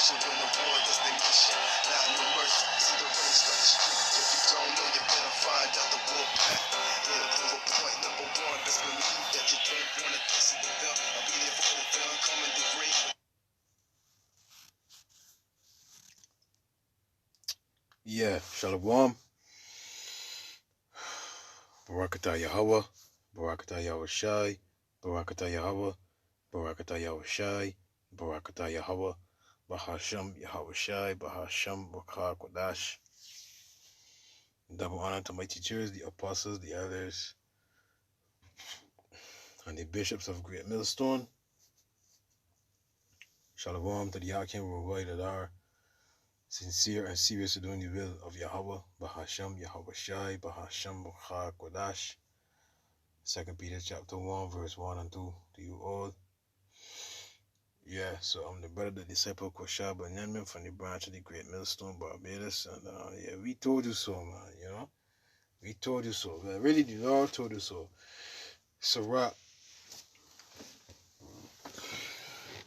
So when the war does their mission, not no mercy. See the race like the street. If you don't know, you better find out the war path. It'll prove a point. Number one, best believe that you don't want to kiss the bell. I'll be there for the bell, coming to green. Yeah, Shalom. Barakatah Yahweh, Barakatah Yahushai, Barakatah Yahweh, Barakatah Yahushai, Barakatah Yahweh, Bahasham Yahushai, Bahasham Bakar Kodash. Double honor to my teachers, the apostles, the elders, and the bishops of Great Millstone. Shalom to the Yakim Ruwai that are sincere and serious to doing the will of Yahweh, Bahasham Yahushai, Bahasham Bakar Kodash. 2 Peter chapter 1, verse 1 and 2 to you all. Yeah, so I'm the brother, the disciple Koshab Benjamin from the branch of the Great Millstone, Barbados. And yeah, we told you so, man, you know. We told you so. Man. Really, the Lord told you so. Sirach,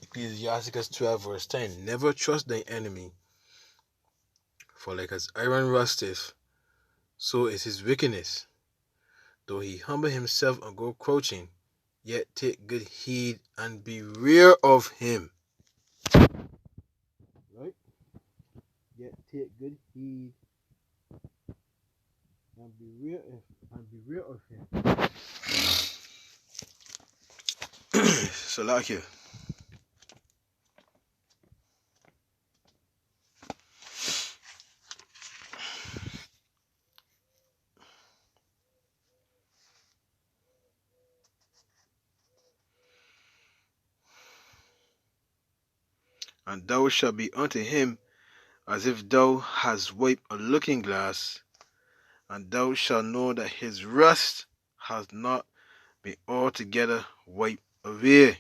Ecclesiasticus 12, verse 10. Never trust thy enemy, for like as iron rusteth, so is his wickedness. Though he humble himself and go crouching, yet take good heed and beware of him. Right? Yet take good heed and beware of him. Salakia. And thou shalt be unto him as if thou hast wiped a looking glass, and thou shalt know that his rust has not been altogether wiped away.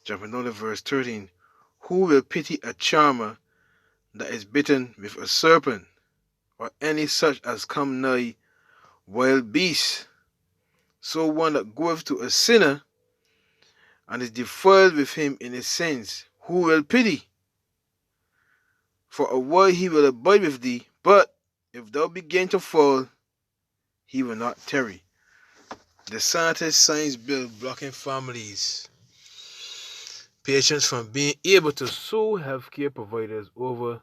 Jumping down to verse 13. Who will pity a charmer that is bitten with a serpent, or any such as come nigh wild beasts? So one that goeth to a sinner, and is defiled with him in his sins, who will pity? For a while he will abide with thee, but if thou begin to fall, he will not tarry. The scientist science bill blocking families, patients from being able to sue healthcare providers over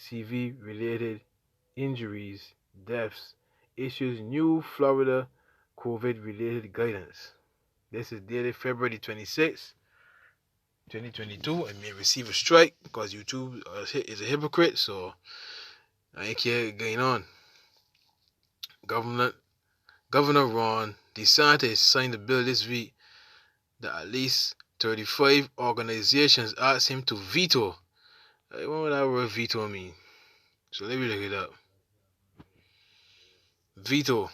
CV-related injuries, deaths, issues new Florida COVID-related guidance. This is dated February 26, 2022. I may receive a strike because YouTube is a hypocrite, so I ain't care going on. Governor Ron DeSantis signed a bill this week that at least 35 organizations asked him to veto. What would that word veto mean? So let me look it up. Veto.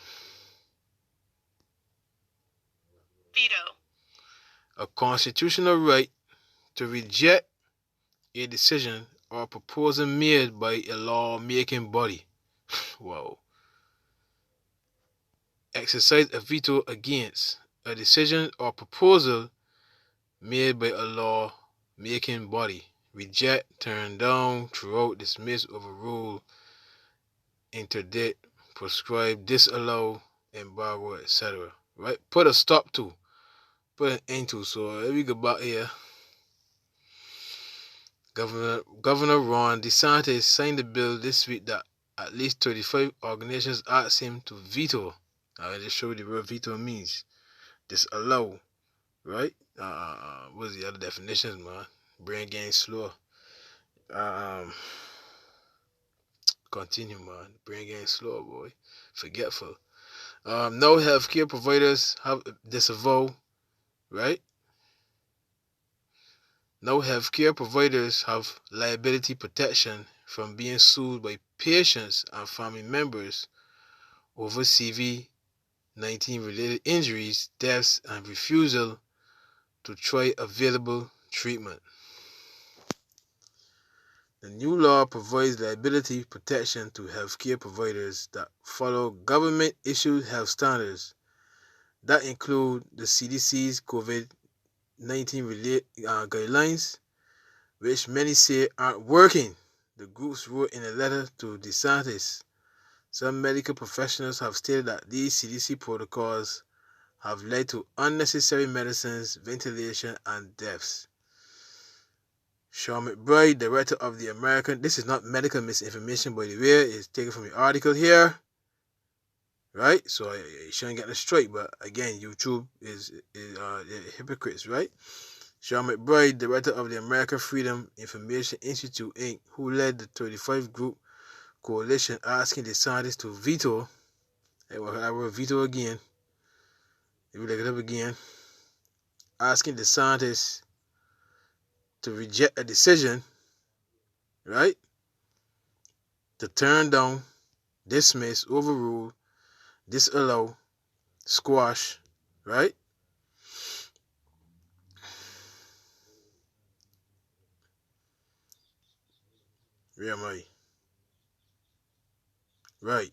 A constitutional right to reject a decision or proposal made by a law-making body. Wow. Exercise a veto against a decision or proposal made by a law-making body. Reject, turn down, throw out, dismiss, overrule, interdict, prescribe, disallow, embargo, etc. Right? Put a stop to. Put an end to. So let me go back here. Governor Ron DeSantis signed the bill this week that at least 35 organizations asked him to veto. I just showed you the word veto means. Disallow. Right? What's the other definitions, man? Brain getting slow. Continue, man. Brain getting slow, boy. Forgetful. No healthcare providers have disavow, right? No healthcare providers have liability protection from being sued by patients and family members over CV-19 related injuries, deaths, and refusal to try available treatment. The new law provides liability protection to healthcare providers that follow government-issued health standards that include the CDC's COVID-19 guidelines, which many say aren't working. The groups wrote in a letter to DeSantis. Some medical professionals have stated that these CDC protocols have led to unnecessary medicines, ventilation, and deaths. Sean McBride, director of the American, this is not medical misinformation, by the way, it's taken from the article here, right? So I shouldn't get it straight, but again, YouTube is hypocrites, right? Sean McBride, director of the American Freedom Information Institute, Inc., who led the 35 group coalition asking the scientists to veto, I will veto again, if you look it up again, asking the scientists to reject a decision, right? To turn down, dismiss, overrule, disallow, squash, right? Where am I? Right.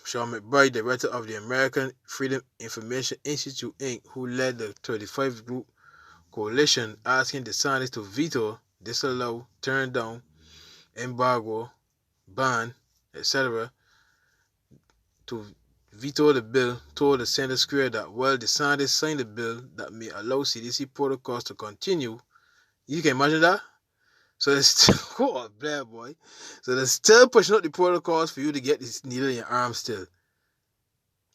Sean McBride, director of the American Freedom Information Institute, Inc., who led the 35 group coalition asking the scientists to veto, disallow, turn down, embargo, ban, etc., to veto the bill, told the Center Square that while the scientists signed a bill that may allow CDC protocols to continue, you can imagine that? So they're still, oh, bad boy. So they're still pushing out the protocols for you to get this needle in your arm still.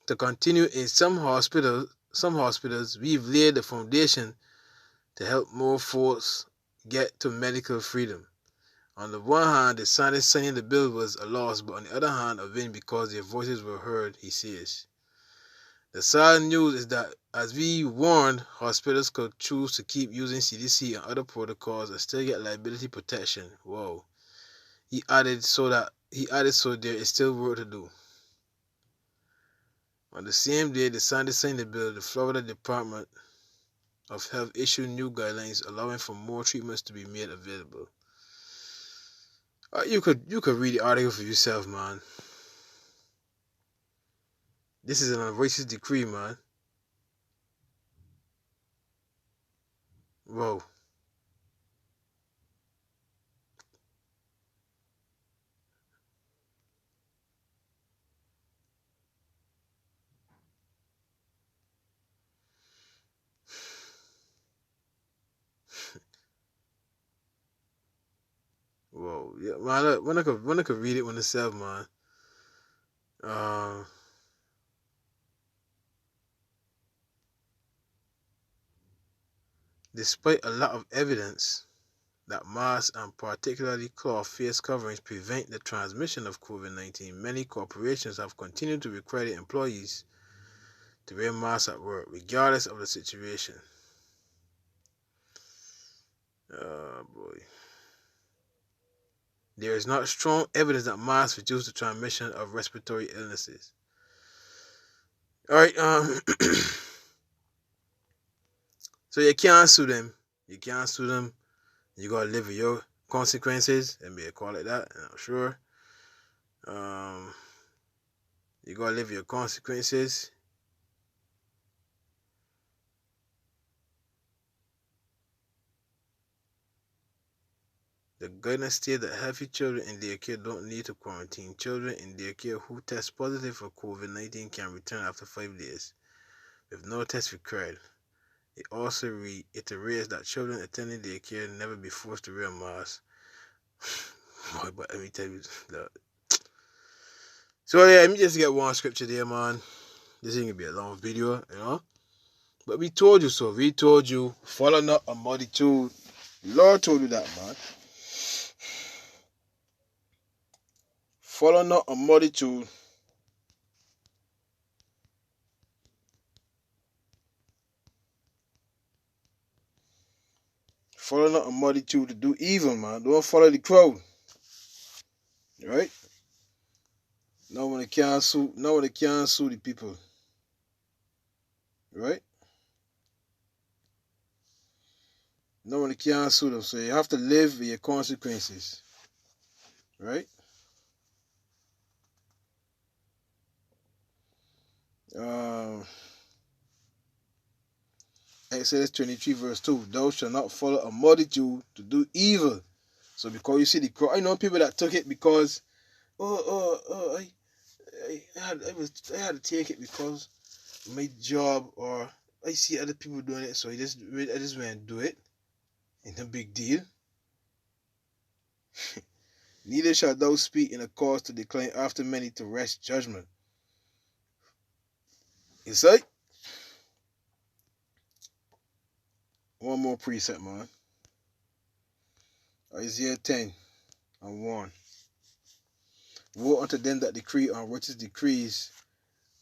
To continue in some hospitals, we've laid the foundation to help more folks get to medical freedom. On the one hand, the scientists signing the bill was a loss, but on the other hand, a win because their voices were heard, he says. The sad news is that, as we warned, hospitals could choose to keep using CDC and other protocols and still get liability protection. Whoa. He added so there is still work to do. On the same day the scientists signed the bill, the Florida Department of Health issued new guidelines allowing for more treatments to be made available. You could read the article for yourself, man. This is an unrighteous decree, man. Whoa. Whoa. Yeah, man, look, when I could read it when itself, man. Despite a lot of evidence that masks and particularly cloth face coverings prevent the transmission of COVID-19, many corporations have continued to require their employees to wear masks at work, regardless of the situation. Boy. There is not strong evidence that masks reduce the transmission of respiratory illnesses. Alright, so you can't sue them. You can't sue them. You gotta live with your consequences. Let me call it that, I'm sure. You gotta live with your consequences. The guidance states that healthy children in daycare don't need to quarantine. Children in daycare who test positive for COVID-19 can return after 5 days, with no test required. It also reiterates that children attending daycare never be forced to wear a mask. Boy, but let me tell you that. So yeah, let me just get one scripture there, man. This ain't gonna be a long video, you know. But we told you so. We told you, follow not a multitude. Lord told you that, man. Follow not a multitude. Follow not a multitude to do evil, man. Don't follow the crowd. Right? No one can sue the people. Right? No one can sue them. So you have to live with your consequences. Right? Exodus 23 verse 2. Thou shalt not follow a multitude to do evil. So because you see the cross, I know people that took it because I had to take it because my job, or I see other people doing it, so I just went and do it. Ain't no big deal. Neither shalt thou speak in a cause to decline after many to wrest judgment. You see? One more precept, man. Isaiah 10 and 1. Woe unto them that decree unrighteous decrees,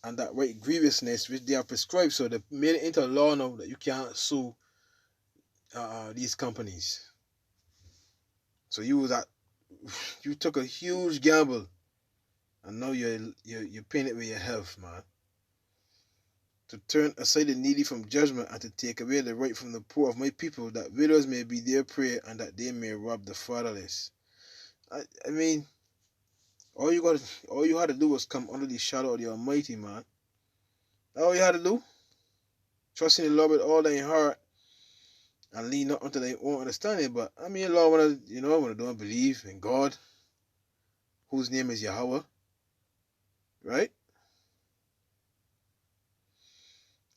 and that right grievousness which they have prescribed. So they made it into law now that you can't sue these companies. So you took a huge gamble, and now you're paying it with your health, man. To turn aside the needy from judgment, and to take away the right from the poor of my people, that widows may be their prey, and that they may rob the fatherless. I mean, all you had to do was come under the shadow of the Almighty, man. That's all you had to do. Trust in the Lord with all thy heart, and lean not unto thy own understanding. But I mean, Lord, when I don't believe in God, whose name is Yahweh, right?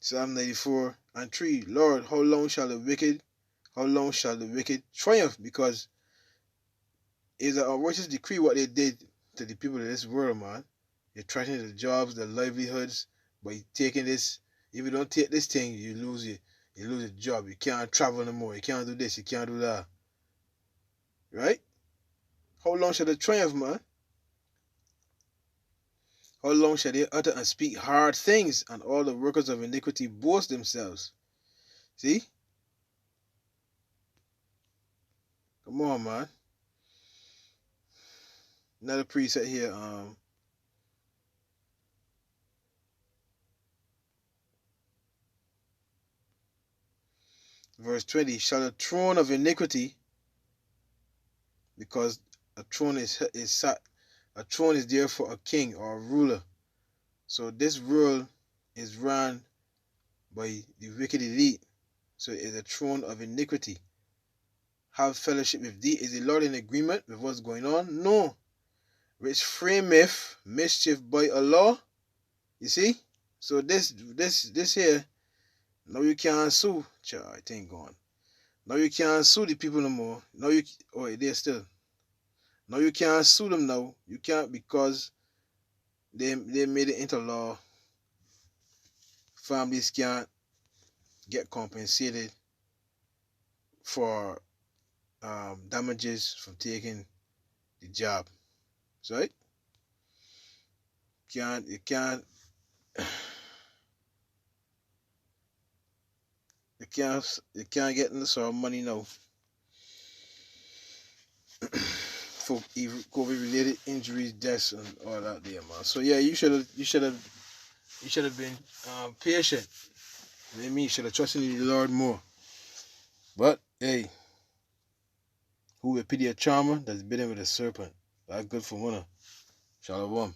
Psalm 94 and 3. Lord, how long shall the wicked triumph? Because it's an unrighteous decree what they did to the people of this world, man. You're threatening the jobs, the livelihoods, by taking this. If you don't take this thing, you lose your job. You can't travel no more. You can't do this. You can't do that. Right? How long shall they triumph, man? How long shall they utter and speak hard things, and all the workers of iniquity boast themselves? See? Come on, man. Another preset here. Verse 20. Shall the throne of iniquity, because a throne is sat. A throne is there for a king or a ruler. So this world is run by the wicked elite. So it is a throne of iniquity. Have fellowship with thee. Is the Lord in agreement with what's going on? No. Which frameth mischief by a law. You see? So this here, now you can't sue. I think gone. Now you can't sue the people no more. Now they're still. Now you can't sue them now. You can't, because they made it into law. Families can't get compensated for damages from taking the job. Right? You can't get in the sort of money now for COVID related injuries, deaths, and all that there, man. So yeah, you should have been patient. You know what I mean? You should have trusted in the Lord more. But hey, who will pity a charmer that's bitten with a serpent? That's good for one. Shalom.